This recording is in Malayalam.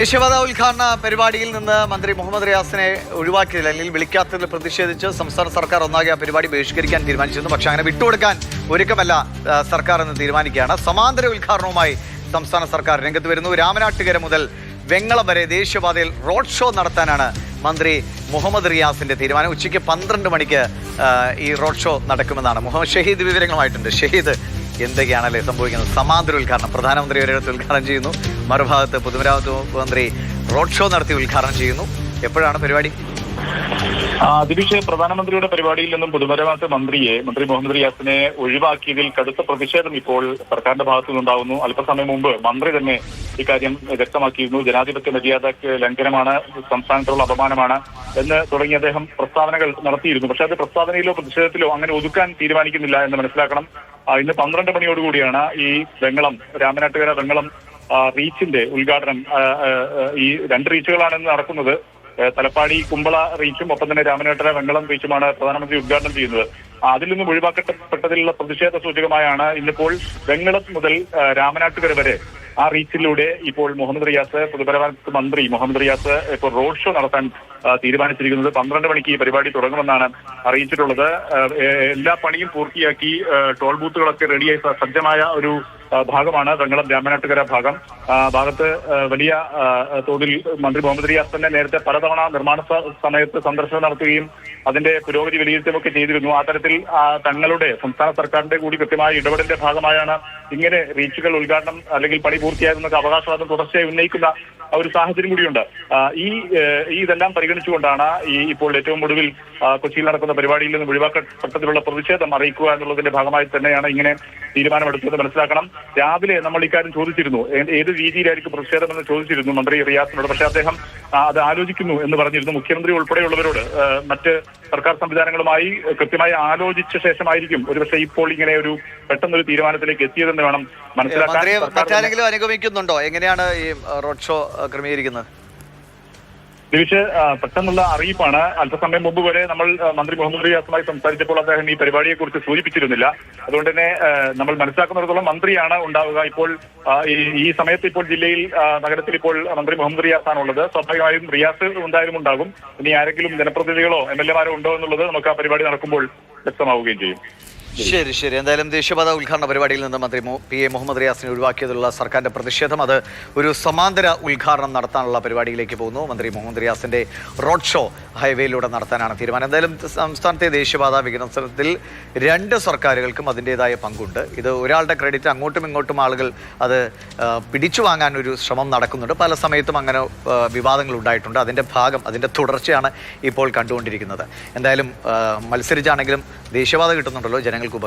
ദേശീയപാത ഉദ്ഘാടന പരിപാടിയിൽ നിന്ന് മന്ത്രി മുഹമ്മദ് റിയാസിനെ ഒഴിവാക്കിയതിൽ അല്ലെങ്കിൽ വിളിക്കാത്തതിൽ പ്രതിഷേധിച്ച് സംസ്ഥാന സർക്കാർ ഒന്നാകെ ആ പരിപാടി ബഹിഷ്കരിക്കാൻ തീരുമാനിച്ചിരുന്നു. പക്ഷേ അങ്ങനെ വിട്ടുകൊടുക്കാൻ ഒരുക്കമല്ല സർക്കാർ എന്ന് തീരുമാനിക്കുകയാണ്. സമാന്തര ഉദ്ഘാടനവുമായി സംസ്ഥാന സർക്കാർ രംഗത്ത് വരുന്നു. രാമനാട്ടുകര മുതൽ വെങ്ങളം വരെ ദേശീയപാതയിൽ റോഡ് ഷോ നടത്താനാണ് മന്ത്രി മുഹമ്മദ് റിയാസിന്റെ തീരുമാനം. ഉച്ചയ്ക്ക് 12 മണിക്ക് ഈ റോഡ് ഷോ നടക്കുമെന്നാണ്. മുഹമ്മദ് ഷഹീദ് വിവരങ്ങളുമായിട്ടുണ്ട്. ഷഹീദ്, എന്തൊക്കെയാണല്ലേ സംഭവിക്കുന്നത്? സമാന്തര ഉദ്ഘാടനം, പ്രധാനമന്ത്രി ഒരിടത്ത് ഉദ്ഘാടനം ചെയ്യുന്നു, മറുഭാഗത്ത് പൊതുമരാമത്ത് മന്ത്രി റോഡ് ഷോ നടത്തി ഉദ്ഘാടനം ചെയ്യുന്നു. എപ്പോഴാണ് പരിപാടി? ദിവിഷ്, പ്രധാനമന്ത്രിയുടെ പരിപാടിയിൽ നിന്നും പൊതുമരാമത്ത് മന്ത്രി മുഹമ്മദ് റിയാസിനെ ഒഴിവാക്കിയതിൽ കടുത്ത പ്രതിഷേധം ഇപ്പോൾ സർക്കാരിന്റെ ഭാഗത്തു നിന്നുണ്ടാകുന്നു. അല്പസമയം മുമ്പ് മന്ത്രി തന്നെ ഇക്കാര്യം വ്യക്തമാക്കിയിരുന്നു. ജനാധിപത്യ മര്യാദയ്ക്ക് ലംഘനമാണ്, സംസ്ഥാനത്തുള്ള അപമാനമാണ് എന്ന് തുടങ്ങി അദ്ദേഹം പ്രസ്താവനകൾ നടത്തിയിരുന്നു. പക്ഷേ അത് പ്രസ്താവനയിലോ പ്രതിഷേധത്തിലോ അങ്ങനെ ഒതുക്കാൻ തീരുമാനിക്കുന്നില്ല എന്ന് മനസ്സിലാക്കണം. ഇന്ന് 12 മണിയോടുകൂടിയാണ് ഈ രാമനാട്ടുകര വെങ്ങളം റീച്ചിന്റെ ഉദ്ഘാടനം. ഈ 2 റീച്ചുകളാണ് നടക്കുന്നത്. തലപ്പാടി കുമ്പള റീച്ചും ഒപ്പം തന്നെ രാമനാട്ടുകര വെങ്ങളം റീച്ചുമാണ് പ്രധാനമന്ത്രി ഉദ്ഘാടനം ചെയ്യുന്നത്. അതിൽ നിന്നും ഒഴിവാക്കപ്പെട്ടതിലുള്ള പ്രതിഷേധ സൂചകമായാണ് ഇന്നിപ്പോൾ വെങ്ങളം മുതൽ രാമനാട്ടുകര വരെ ആ റീച്ചിലൂടെ ഇപ്പോൾ മുഹമ്മദ് റിയാസ്, പൊതുമരാമത്ത് മന്ത്രി മുഹമ്മദ് റിയാസ് ഇപ്പോൾ റോഡ് ഷോ നടത്താൻ തീരുമാനിച്ചിരിക്കുന്നത്. 12 മണിക്ക് ഈ പരിപാടി തുടങ്ങുമെന്നാണ് അറിയിച്ചിട്ടുള്ളത്. എല്ലാ പണിയും പൂർത്തിയാക്കി ടോൾ ബൂത്തുകളൊക്കെ റെഡിയായി സജ്ജമായ ഒരു ഭാഗമാണ് വെങ്ങളം രാമനാട്ടുകര ഭാഗത്ത് വലിയ തോതിൽ മന്ത്രി മുഹമ്മദ് റിയാസ് തന്നെ നേരത്തെ പലതവണ നിർമ്മാണ സമയത്ത് സന്ദർശനം നടത്തുകയും അതിന്റെ പുരോഗതി വിലയിരുത്തുകയൊക്കെ ചെയ്തിരുന്നു. ആ തരത്തിൽ തങ്ങളുടെ സംസ്ഥാന സർക്കാരിന്റെ കൂടി കൃത്യമായ ഇടപെടലിന്റെ ഭാഗമായാണ് ഇങ്ങനെ റീച്ചുകൾ ഉദ്ഘാടനം അല്ലെങ്കിൽ പണി പൂർത്തിയാകുന്നൊക്കെ അവകാശവാദം തുടർച്ചയായി ഉന്നയിക്കുന്ന ഒരു സാഹചര്യം കൂടിയുണ്ട്. ഇതെല്ലാം പരിഗണിച്ചുകൊണ്ടാണ് ഇപ്പോൾ ഏറ്റവും ഒടുവിൽ കൊച്ചിയിൽ നടക്കുന്ന പരിപാടിയിൽ നിന്ന് ഒഴിവാക്കപ്പെട്ടതിലുള്ള പ്രതിഷേധം അറിയിക്കുക എന്നുള്ളതിന്റെ ഭാഗമായി തന്നെയാണ് ഇങ്ങനെ തീരുമാനമെടുത്തത് മനസ്സിലാക്കണം. രാവിലെ നമ്മൾ ഇക്കാര്യം ചോദിച്ചിരുന്നു, ഏത് രീതിയിലായിരിക്കും പ്രതിഷേധമെന്ന് ചോദിച്ചിരുന്നു മന്ത്രി റിയാസിനോട്. പക്ഷേ അദ്ദേഹം അത് ആലോചിക്കുന്നു എന്ന് പറഞ്ഞിരുന്നു. മുഖ്യമന്ത്രി ഉൾപ്പെടെയുള്ളവരോട് മറ്റ് സർക്കാർ സംവിധാനങ്ങളുമായി കൃത്യമായി ആലോചിച്ച ശേഷമായിരിക്കും ഒരുപക്ഷെ ഇപ്പോൾ ഇങ്ങനെ ഒരു പെട്ടെന്നൊരു തീരുമാനത്തിലേക്ക് എത്തിയതെന്ന് വേണം മനസ്സിലാക്കാൻ. മറ്റാരെങ്കിലും അനുഗമിക്കുന്നുണ്ടോ? എങ്ങനെയാണ് ഈ റോഡ് ഷോ ക്രമീകരിക്കുന്നത്? ദിവിഷ്, പെട്ടെന്നുള്ള അറിയിപ്പാണ്. അല്പസമയം മുമ്പ് വരെ നമ്മൾ മന്ത്രി മുഹമ്മദ് റിയാസുമായി സംസാരിച്ചപ്പോൾ അദ്ദേഹം ഈ പരിപാടിയെക്കുറിച്ച് സൂചിപ്പിച്ചിരുന്നില്ല. അതുകൊണ്ട് തന്നെ നമ്മൾ മനസ്സിലാക്കുന്നിടത്തോളം മന്ത്രിയാണ് ഉണ്ടാവുക. ഇപ്പോൾ ഈ സമയത്ത് ഇപ്പോൾ ജില്ലയിൽ നഗരത്തിൽ ഇപ്പോൾ മന്ത്രി മുഹമ്മദ് റിയാസാണ് ഉള്ളത്. സ്വാഭാവികമായും റിയാസ് എന്തായാലും ഉണ്ടാകും. ഇനി ആരെങ്കിലും ജനപ്രതിനിധികളോ MLA-മാരോ ഉണ്ടോ എന്നുള്ളത് നമുക്ക് ആ പരിപാടി നടക്കുമ്പോൾ വ്യക്തമാവുകയും ചെയ്യും. ശരി. എന്തായാലും ദേശീയപാത ഉദ്ഘാടന പരിപാടിയിൽ നിന്ന് മന്ത്രി PA മുഹമ്മദ് റിയാസിനെ ഒഴിവാക്കിയതിലുള്ള സർക്കാരിന്റെ പ്രതിഷേധം, അത് ഒരു സമാന്തര ഉദ്ഘാടനം നടത്താനുള്ള പരിപാടിയിലേക്ക് പോകുന്നു. മന്ത്രി മുഹമ്മദ് റിയാസിന്റെ റോഡ് ഷോ ഹൈവേയിലൂടെ നടത്താനാണ് തീരുമാനം. എന്തായാലും സംസ്ഥാനത്തെ ദേശീയപാത വികസനത്തിൽ 2 സർക്കാരുകൾക്കും അതിൻ്റെതായ പങ്കുണ്ട്. ഇത് ഒരാളുടെ ക്രെഡിറ്റ് അങ്ങോട്ടും ഇങ്ങോട്ടും ആളുകൾ അത് പിടിച്ചു വാങ്ങാൻ ഒരു ശ്രമം നടക്കുന്നുണ്ട്. പല സമയത്തും അങ്ങനെ വിവാദങ്ങൾ ഉണ്ടായിട്ടുണ്ട്. അതിൻ്റെ തുടർച്ചയാണ് ഇപ്പോൾ കണ്ടുകൊണ്ടിരിക്കുന്നത്. എന്തായാലും മത്സരിച്ചാണെങ്കിലും ദേശീയപാത കിട്ടുന്നുണ്ടല്ലോ, ജനങ്ങൾക്ക്